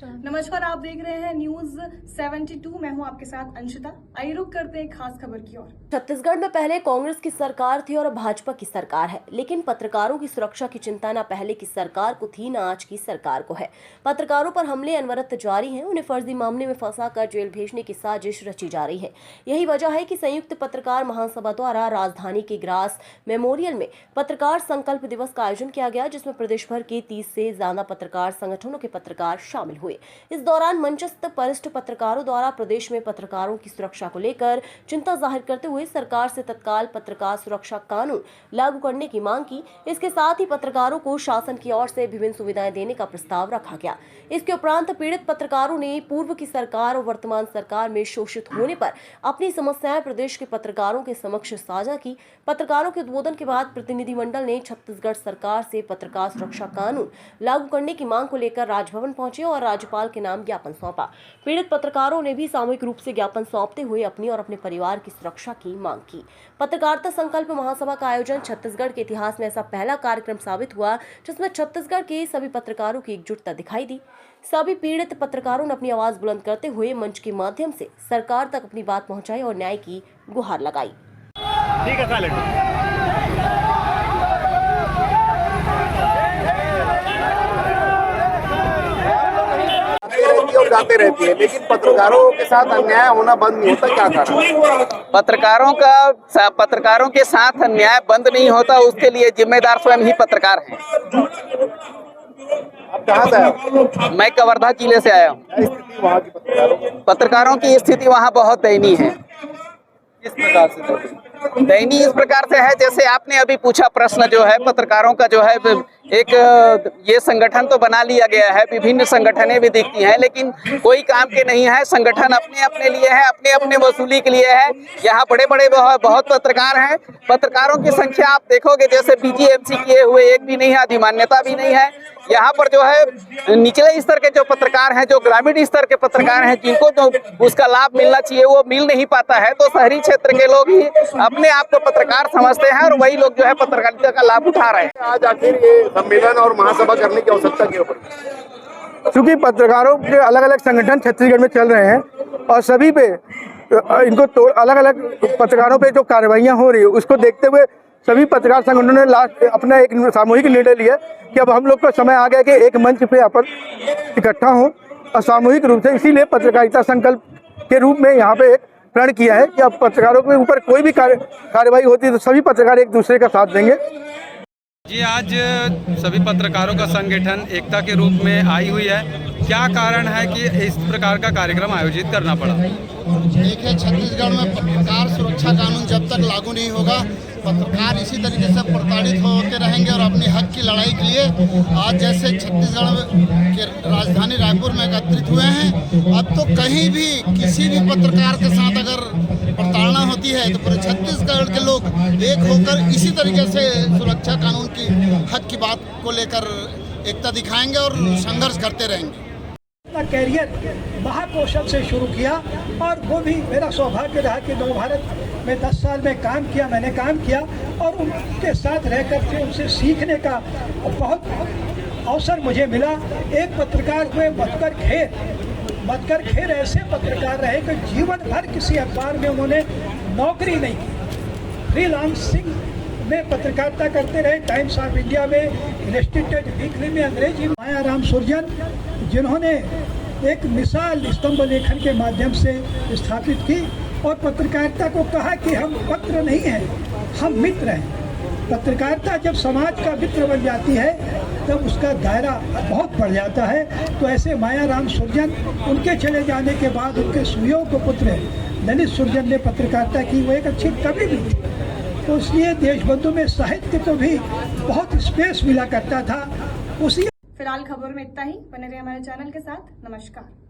नमस्कार, आप देख रहे हैं न्यूज 72। मैं हूं आपके साथ अंशिता। आइए रुक करते हैं खास खबर की ओर। छत्तीसगढ़ में पहले कांग्रेस की सरकार थी और अब भाजपा की सरकार है, लेकिन पत्रकारों की सुरक्षा की चिंता न पहले की सरकार को थी न आज की सरकार को है। पत्रकारों पर हमले अनवरत जारी हैं। उन्हें फर्जी मामले में फंसाकर जेल भेजने की साजिश रची जा रही है। यही वजह है कि संयुक्त पत्रकार महासभा द्वारा राजधानी के ग्रास मेमोरियल में पत्रकार संकल्प दिवस का आयोजन किया गया, जिसमें प्रदेश भर के 30 से ज्यादा पत्रकार संगठनों के पत्रकार शामिल हुए। इस दौरान मंचस्थ वरिष्ठ पत्रकारों द्वारा प्रदेश में पत्रकारों की सुरक्षा को लेकर चिंता जाहिर करते हुए सरकार से तत्काल पत्रकार सुरक्षा कानून लागू करने की मांग की। इसके साथ ही पत्रकारों को शासन की ओर से विभिन्न सुविधाएं देने का प्रस्ताव रखा गया। इसके उपरांत पीड़ित पत्रकारों ने पूर्व की सरकार और वर्तमान सरकार में शोषित होने पर अपनी समस्याएं प्रदेश के पत्रकारों के समक्ष साझा की। पत्रकारों के उद्बोधन के बाद प्रतिनिधिमंडल ने छत्तीसगढ़ सरकार से पत्रकार सुरक्षा कानून लागू करने की मांग को लेकर राजभवन पहुंचे और राज्यपाल के नाम ज्ञापन सौंपा। पीड़ित पत्रकारों ने भी सामूहिक रूप से ज्ञापन सौंपते हुए अपनी और अपने परिवार की सुरक्षा की मांग की। पत्रकारिता संकल्प महासभा का आयोजन छत्तीसगढ़ के इतिहास में ऐसा पहला कार्यक्रम साबित हुआ जिसमें छत्तीसगढ़ के सभी पत्रकारों की एकजुटता दिखाई दी। सभी पीड़ित पत्रकारों ने अपनी आवाज बुलंद करते हुए मंच के माध्यम से सरकार तक अपनी बात पहुंचाई और न्याय की गुहार लगाई। ठीक है, और जाते रहती है, लेकिन पत्रकारों के साथ अन्याय होना बंद नहीं होता। क्या कारण? पत्रकारों के साथ अन्याय बंद नहीं होता, उसके लिए जिम्मेदार स्वयं ही पत्रकार हैं। आप कहाँ से आए हो? मैं कवर्धा जिले से आया हूँ। स्थिति वहाँ की पत्रकारों की स्थिति वहाँ बहुत दयनीय है। किस प्रकार से दयनीय इस प्रकार से है, जैसे आपने अभी पूछा प्रश्न जो है पत्रकारों का जो है, एक ये संगठन तो बना लिया गया है, विभिन्न संगठनें भी दिखती हैं, लेकिन कोई काम के नहीं है। संगठन अपने अपने लिए है, अपने अपने वसूली के लिए है। यहाँ बड़े बड़े बहुत पत्रकार हैं। पत्रकारों की संख्या आप देखोगे जैसे बीजीएमसी किए हुए एक भी नहीं है, अधिमान्यता भी नहीं है। यहाँ पर जो है निचले स्तर के जो पत्रकार हैं, जो ग्रामीण स्तर के पत्रकार हैं, जिनको जो उसका लाभ मिलना चाहिए वो मिल नहीं पाता है। तो शहरी क्षेत्र के लोग ही अपने आप को पत्रकार समझते हैं और वही लोग जो है पत्रकारिता का लाभ उठा रहे हैं। आज आखिर ये सम्मेलन और महासभा करने की आवश्यकता क्यों पड़ी? क्योंकि पत्रकारों के अलग अलग संगठन छत्तीसगढ़ में चल रहे हैं और सभी पे इनको अलग अलग पत्रकारों पे जो कार्रवाइयाँ हो रही है उसको देखते हुए सभी पत्रकार संगठनों ने लास्ट अपना एक सामूहिक निर्णय लिया कि अब हम लोग का समय आ गया कि एक मंच पे अपन इकट्ठा हों और सामूहिक रूप से, इसीलिए पत्रकारिता संकल्प के रूप में यहाँ पे एक प्रण किया है कि अब पत्रकारों के ऊपर कोई भी कार्रवाई होती है तो सभी पत्रकार एक दूसरे का साथ देंगे। जी, आज सभी पत्रकारों का संगठन एकता के रूप में आई हुई है। क्या कारण है कि इस प्रकार का कार्यक्रम आयोजित करना पड़ा? देखिए, छत्तीसगढ़ में पत्रकार सुरक्षा कानून जब तक लागू नहीं होगा, पत्रकार इसी तरीके से प्रताड़ित होते रहेंगे और अपने हक की लड़ाई के लिए आज जैसे छत्तीसगढ़ के राजधानी रायपुर में एकत्रित हुए हैं, अब तो कहीं भी किसी भी पत्रकार के साथ अगर प्रताड़ना होती है तो पूरे छत्तीसगढ़ के लोग एक होकर इसी तरीके से सुरक्षा कानून की हक की बात को लेकर एकता दिखाएंगे और संघर्ष करते रहेंगे। अपना कैरियर महाकौशल से शुरू किया और वो भी मेरा सौभाग्य रहा कि नव भारत में 10 साल में मैंने काम किया और उनके साथ रहकर के उनसे सीखने का बहुत अवसर मुझे मिला। एक पत्रकार हुए मधुकर खेर ऐसे पत्रकार रहे कि जीवन भर किसी अखबार में उन्होंने नौकरी नहीं की, फ्रीलांसिंग में पत्रकारिता करते रहे। टाइम्स ऑफ इंडिया में, इलस्ट्रेटेड वीकली में, अंग्रेजी। मायाराम सुरजन, जिन्होंने एक मिसाल स्तंभ लेखन के माध्यम से स्थापित की और पत्रकारिता को कहा कि हम पत्र नहीं हैं, हम मित्र हैं। पत्रकारिता जब समाज का मित्र बन जाती है तब उसका दायरा बहुत बढ़ जाता है। तो ऐसे मायाराम सुरजन, उनके चले जाने के बाद उनके सुयोग्य पुत्र ललित सुरजन ने पत्रकारिता की। वो एक अच्छी कवि भी थी, तो इसलिए देशबंधु में साहित्य को भी बहुत स्पेस मिला करता था। उसी फिलहाल खबर में इतना ही। बने रहिए हमारे चैनल के साथ। नमस्कार।